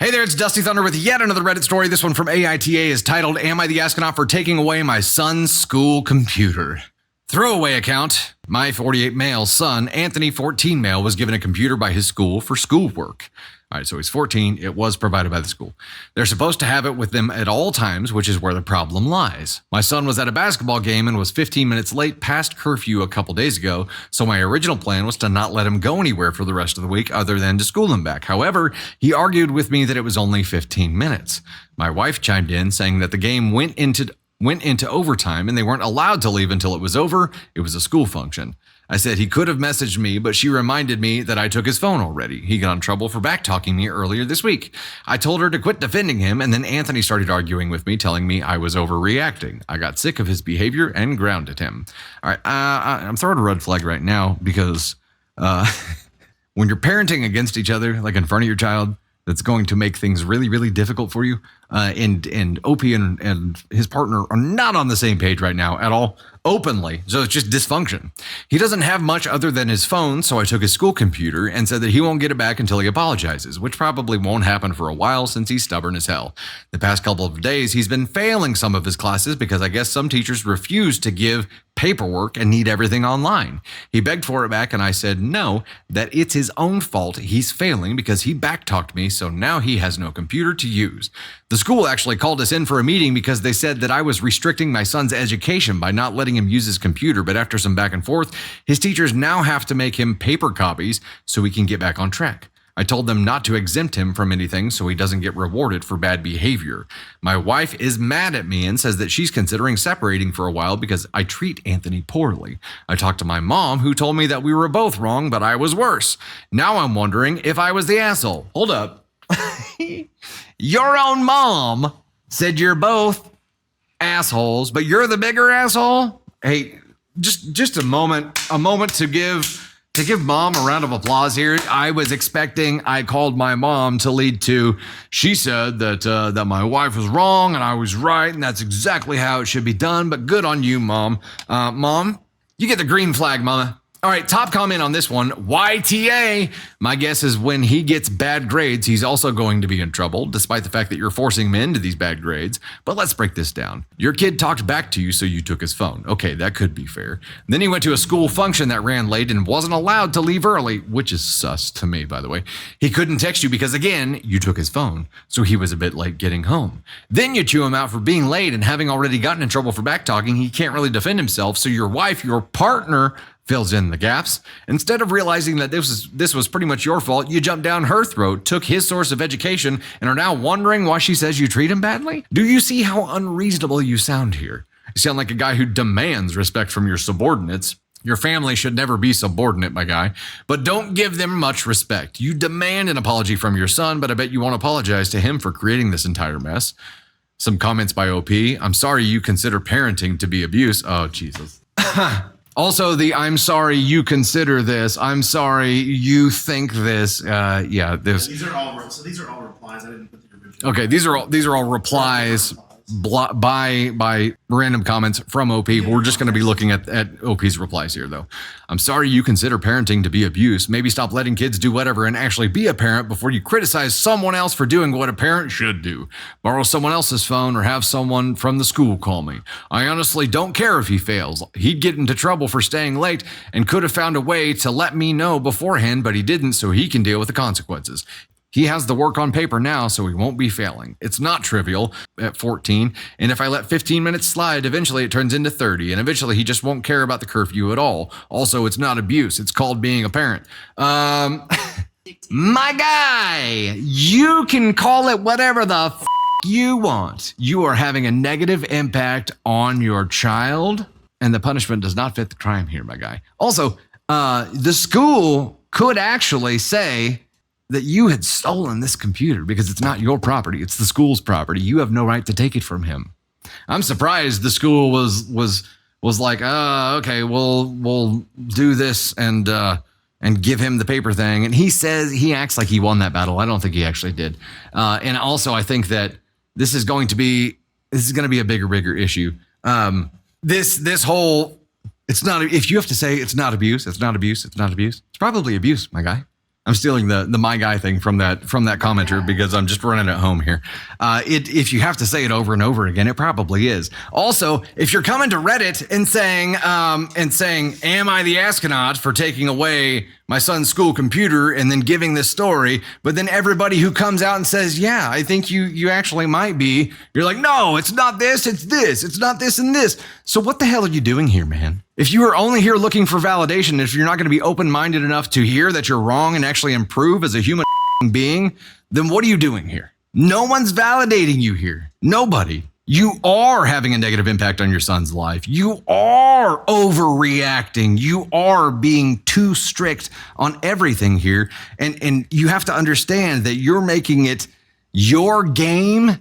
Hey there, it's Dusty Thunder with yet another Reddit story. This one from AITA is titled, Am I the Astronaut for Taking Away My Son's School Computer? Throwaway account. My 48 male son, Anthony 14 male, was given a computer by his school for schoolwork. All right, so he's 14. It was provided by the school. They're supposed to have it with them at all times, which is where the problem lies. My son was at a basketball game and was 15 minutes late past curfew a couple days ago, so my original plan was to not let him go anywhere for the rest of the week other than to school him back. However, he argued with me that it was only 15 minutes. My wife chimed in saying that the game went into overtime and they weren't allowed to leave until it was over. It was a school function. I said he could have messaged me, but she reminded me that I took his phone already. He got in trouble for backtalking me earlier this week. I told her to quit defending him, and then Anthony started arguing with me, telling me I was overreacting. I got sick of his behavior and grounded him. All right, I'm throwing a red flag right now because when you're parenting against each other, like in front of your child, that's going to make things really, really difficult for you. And OP and his partner are not on the same page right now at all, openly. So it's just dysfunction. He doesn't have much other than his phone, so I took his school computer and said that he won't get it back until he apologizes, which probably won't happen for a while since he's stubborn as hell. The past couple of days, he's been failing some of his classes because I guess some teachers refuse to give paperwork and need everything online. He begged for it back and I said no, that it's his own fault he's failing because he backtalked me, so now he has no computer to use. The school actually called us in for a meeting because they said that I was restricting my son's education by not letting him use his computer, but after some back and forth, his teachers now have to make him paper copies so he can get back on track. I told them not to exempt him from anything so he doesn't get rewarded for bad behavior. My wife is mad at me and says that she's considering separating for a while because I treat Anthony poorly. I talked to my mom, who told me that we were both wrong, but I was worse. Now I'm wondering if I was the asshole. Hold up. Your own mom said you're both assholes, but you're the bigger asshole? Hey, just a moment to give mom a round of applause here. I called my mom to lead to, she said that my wife was wrong and I was right, and that's exactly how it should be done, but good on you, Mom. Mom, you get the green flag, Mama. All right, top comment on this one, YTA. My guess is when he gets bad grades, he's also going to be in trouble, despite the fact that you're forcing him into these bad grades. But let's break this down. Your kid talked back to you, so you took his phone. Okay, that could be fair. Then he went to a school function that ran late and wasn't allowed to leave early, which is sus to me, by the way. He couldn't text you because, again, you took his phone, so he was a bit late getting home. Then you chew him out for being late and having already gotten in trouble for backtalking. He can't really defend himself, so your wife, your partner, fills in the gaps. Instead of realizing that this was pretty much your fault, you jumped down her throat, took his source of education, and are now wondering why she says you treat him badly? Do you see how unreasonable you sound here? You sound like a guy who demands respect from your subordinates. Your family should never be subordinate, my guy, but don't give them much respect. You demand an apology from your son, but I bet you won't apologize to him for creating this entire mess. Some comments by OP. I'm sorry you consider parenting to be abuse. Oh, Jesus. Also, I'm sorry you consider this. I'm sorry you think this. Yeah, this. These are all replies. I didn't put the original. Okay, these are all replies by random comments from OP. We're just going to be looking at OP's replies here, though. I'm sorry you consider parenting to be abuse. Maybe stop letting kids do whatever and actually be a parent before you criticize someone else for doing what a parent should do. Borrow someone else's phone or have someone from the school call me. I honestly don't care if he fails. He'd get into trouble for staying late and could have found a way to let me know beforehand, but he didn't, so he can deal with the consequences. He has the work on paper now, so he won't be failing. It's not trivial at 14, and if I let 15 minutes slide, eventually it turns into 30, and eventually he just won't care about the curfew at all. Also, it's not abuse. It's called being a parent. My guy, you can call it whatever the you want. You are having a negative impact on your child, and the punishment does not fit the crime here, my guy. Also, the school could actually say that you had stolen this computer because it's not your property. It's the school's property. You have no right to take it from him. I'm surprised the school was like, okay, we'll do this and give him the paper thing. And he acts like he won that battle. I don't think he actually did. And also, I think that this is going to be a bigger issue. This whole, it's not, if you have to say it's not abuse, it's not abuse, it's not abuse, it's probably abuse, my guy. I'm stealing the my guy thing from that commenter because I'm just running it home here. If you have to say it over and over again, it probably is. Also, if you're coming to Reddit and saying, am I the astronaut for taking away my son's school computer and then giving this story, but then everybody who comes out and says, yeah, I think you actually might be, you're like, no, it's not this, it's this, it's not this and this. So what the hell are you doing here, man? If you are only here looking for validation, if you're not going to be open-minded enough to hear that you're wrong and actually improve as a human being, then what are you doing here? No one's validating you here. Nobody. You are having a negative impact on your son's life. You are overreacting. You are being too strict on everything here. And you have to understand that you're making it your game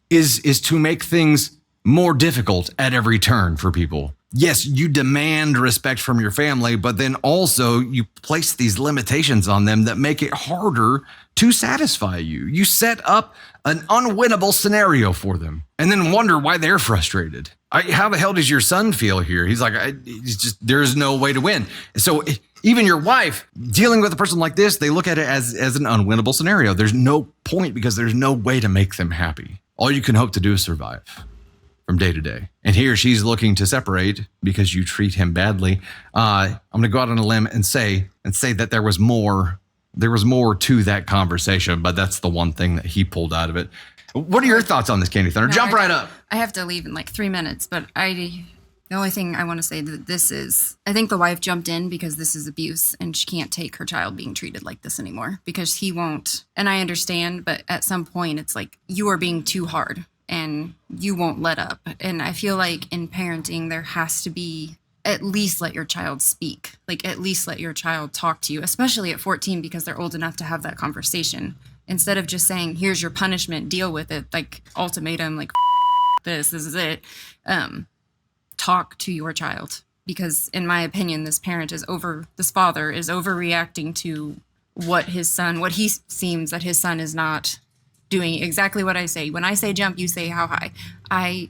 is to make things more difficult at every turn for people. Yes, you demand respect from your family, but then also you place these limitations on them that make it harder to satisfy you. You set up an unwinnable scenario for them and then wonder why they're frustrated. How the hell does your son feel here? He's like, there's no way to win. So even your wife dealing with a person like this, they look at it as an unwinnable scenario. There's no point because there's no way to make them happy. All you can hope to do is survive from day to day. And here she's looking to separate because you treat him badly. I'm going to go out on a limb and say that there was more to that conversation, but that's the one thing that he pulled out of it. What are your thoughts on this, Candy Thunder? Jump right up. I have to leave in like 3 minutes, but the only thing I want to say that this is, I think the wife jumped in because this is abuse and she can't take her child being treated like this anymore because he won't. And I understand, but at some point it's like you are being too hard and you won't let up. And I feel like in parenting, there has to be at least let your child speak, like at least let your child talk to you, especially at 14, because they're old enough to have that conversation. Instead of just saying, here's your punishment, deal with it, like ultimatum, like this is it. Talk to your child, because in my opinion, this father is overreacting to what he seems that his son is not doing exactly what I say. When I say jump, you say how high. I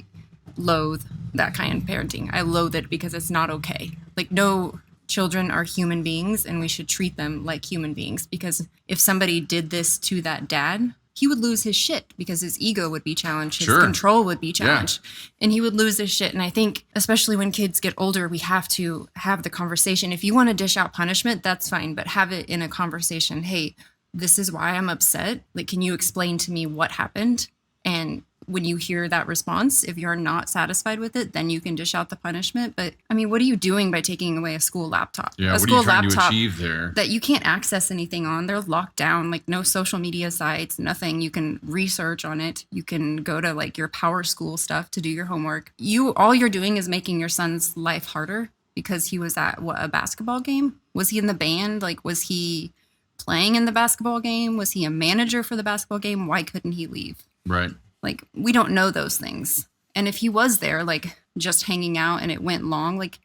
loathe that kind of parenting. I loathe it because it's not okay. Like, no, children are human beings and we should treat them like human beings, because if somebody did this to that dad, he would lose his shit because his ego would be challenged. His control would be challenged, and he would lose his shit. And I think especially when kids get older, we have to have the conversation. If you want to dish out punishment, that's fine, but have it in a conversation. Hey, this is why I'm upset. Like, can you explain to me what happened? And when you hear that response, if you're not satisfied with it, then you can dish out the punishment. But I mean, what are you doing by taking away a school laptop? Yeah, a school what are you trying laptop to achieve there? That you can't access anything on. They're locked down, like no social media sites, nothing. You can research on it. You can go to like your power school stuff to do your homework. All you're doing is making your son's life harder because he was at a basketball game? Was he in the band? Like, was he playing in the basketball game? Was he a manager for the basketball game? Why couldn't he leave? Right. Like, we don't know those things. And if he was there, like, just hanging out and it went long, like,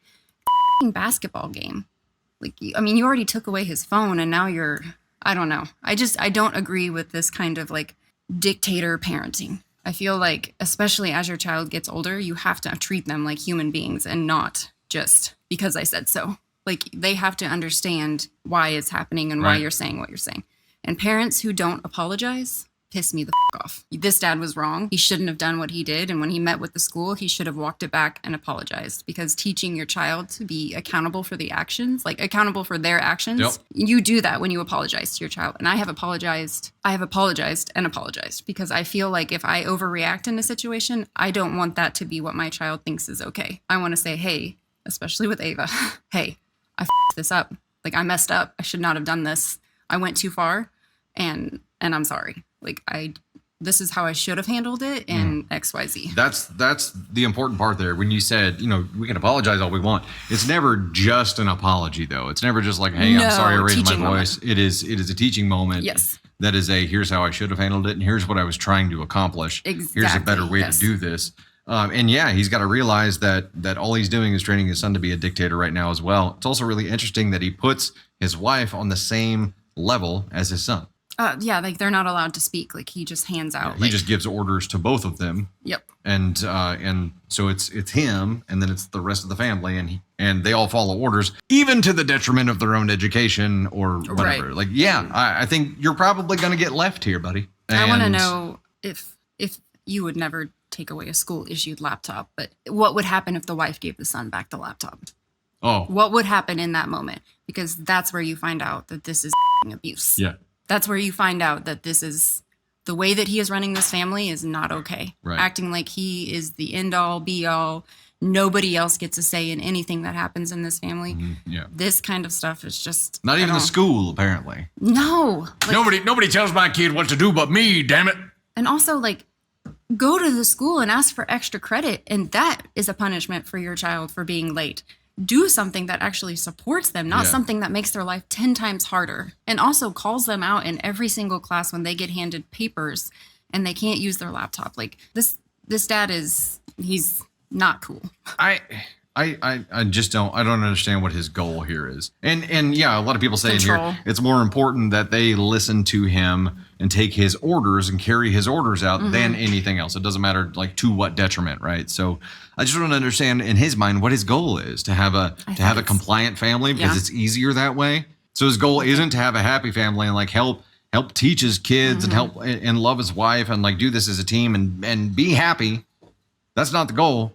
basketball game. Like, I mean, you already took away his phone and now I don't know. I don't agree with this kind of, like, dictator parenting. I feel like, especially as your child gets older, you have to treat them like human beings and not just because I said so. Like, they have to understand why it's happening and why you're saying what you're saying. And parents who don't apologize piss me the off. This dad was wrong. He shouldn't have done what he did. And when he met with the school, he should have walked it back and apologized, because teaching your child to be accountable for the actions, like accountable for their actions, you do that when you apologize to your child. And I have apologized and apologized, because I feel like if I overreact in a situation, I don't want that to be what my child thinks is okay. I want to say, hey, especially with Ava, hey, I f***ed this up. Like, I messed up. I should not have done this. I went too far and I'm sorry. Like, this is how I should have handled it, and XYZ. That's the important part there. When you said, we can apologize all we want. It's never just an apology, though. It's never just like, hey, I'm sorry I raised my voice. It is a teaching moment. Yes. That is here's how I should have handled it, and here's what I was trying to accomplish. Exactly. Here's a better way to do this. And he's got to realize that all he's doing is training his son to be a dictator right now as well. It's also really interesting that he puts his wife on the same level as his son. Yeah, like they're not allowed to speak. Like he just hands out. He just gives orders to both of them. Yep. And so it's him, and then it's the rest of the family, and they all follow orders, even to the detriment of their own education or whatever. Right. Like, yeah, I think you're probably going to get left here, buddy. I want to know if you would never take away a school issued laptop, but what would happen if the wife gave the son back the laptop? Oh, What would happen in that moment? Because that's where you find out that this is abuse. yeah, That's where you find out that this is the way that he is running this family is not okay. Right. Acting like he is the end all be all. Nobody else gets a say in anything that happens in this family. yeah. This kind of stuff is just Not I even the don't- school, apparently. No. Like, Nobody tells my kid what to do but me. Damn it. and also, like, go to the school and ask for extra credit, and that is a punishment for your child for being late. Do something that actually supports them, not Yeah. something that makes their life 10 times harder, and also calls them out in every single class when they get handed papers and they can't use their laptop. Like this dad he's not cool. I just don't understand what his goal here is. And yeah, a lot of people say in Control. here it's more important that they listen to him and take his orders and carry his orders out than anything else. It doesn't matter like to what detriment, right? So I just don't understand in his mind what his goal is to have a it's- compliant family because Yeah. it's easier that way. So his goal isn't to have a happy family and like help teach his kids and help and love his wife and like do this as a team and be happy. That's not the goal.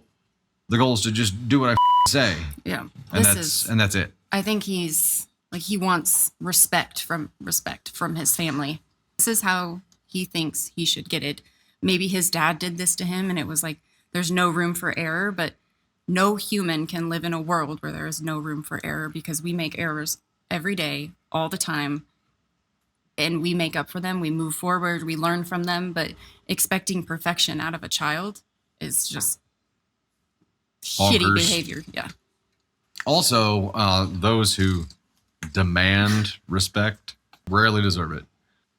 The goal is to just do what I say. Yeah. And that's it. I think he's like he wants respect from his family. This is how he thinks he should get it. Maybe his dad did this to him and it was like there's no room for error, but no human can live in a world where there is no room for error because we make errors every day, all the time. And we make up for them, we move forward, we learn from them, but expecting perfection out of a child is just shitty Bonkers. behavior. Yeah. Also, those who demand respect rarely deserve it.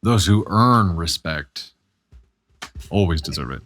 Those who earn respect always deserve it.